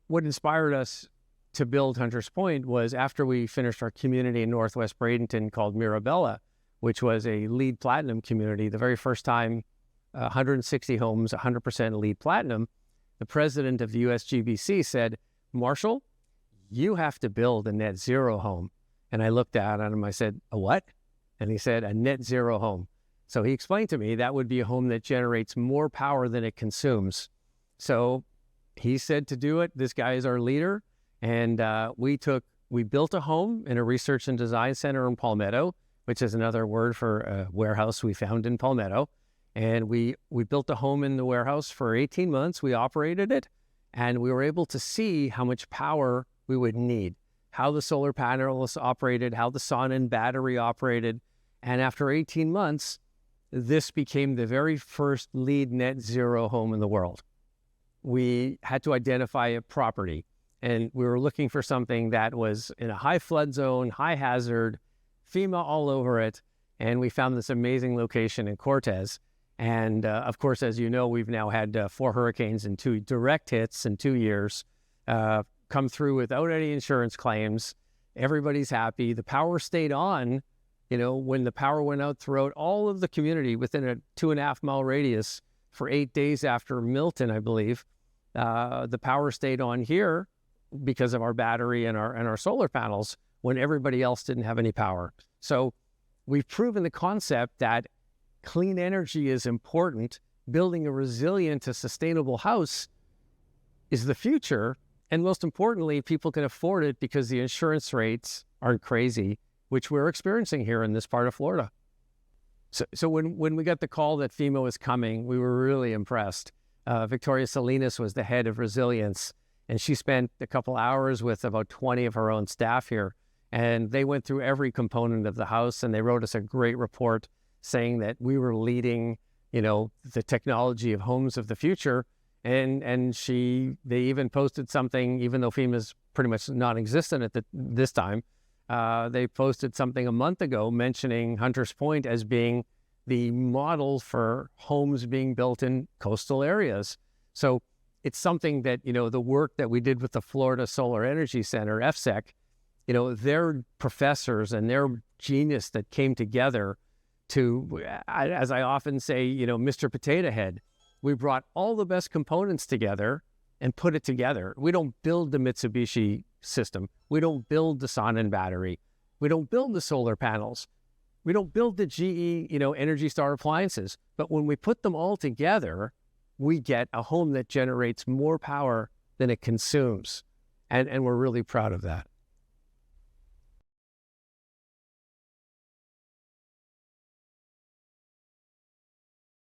what inspired us to build Hunters Point was after we finished our community in Northwest Bradenton called Mirabella, which was a LEED Platinum community, the very first time 160 homes, 100% LEED Platinum, the president of the USGBC said, Marshall, you have to build a net zero home. And I looked at him, I said, a what? And he said, a net zero home. So he explained to me that would be a home that generates more power than it consumes. So he said to do it. This guy is our leader. And we built a home in a research and design center in Palmetto, which is another word for a warehouse we found in Palmetto. And we built a home in the warehouse for 18 months. We operated it, and we were able to see how much power we would need, how the solar panels operated, how the sun and battery operated. And after 18 months, this became the very first LEED net zero home in the world. We had to identify a property, and we were looking for something that was in a high flood zone, high hazard, FEMA all over it. And we found this amazing location in Cortez. And of course, as you know, we've now had 4 hurricanes and 2 direct hits in 2 years come through without any insurance claims. Everybody's happy. The power stayed on. When the power went out throughout all of the community within a 2.5 mile radius for 8 days after Milton, I believe, the power stayed on here because of our battery and our solar panels when everybody else didn't have any power. So we've proven the concept that clean energy is important. Building a resilient, a sustainable house is the future. And most importantly, people can afford it because the insurance rates aren't crazy, which we're experiencing here in this part of Florida. So when we got the call that FEMA was coming, we were really impressed. Victoria Salinas was the head of resilience, and she spent a couple hours with about 20 of her own staff here. And they went through every component of the house, and they wrote us a great report saying that we were leading, the technology of homes of the future. And they even posted something, even though FEMA's pretty much non-existent at this time, they posted something a month ago mentioning Hunters Point as being the model for homes being built in coastal areas. So it's something that, the work that we did with the Florida Solar Energy Center, FSEC, their professors and their genius that came together to, as I often say, Mr. Potato Head, we brought all the best components together and put it together. We don't build the Mitsubishi system. We don't build the sun and battery. We don't build the solar panels. We don't build the GE, Energy Star appliances. But when we put them all together, we get a home that generates more power than it consumes. And we're really proud of that.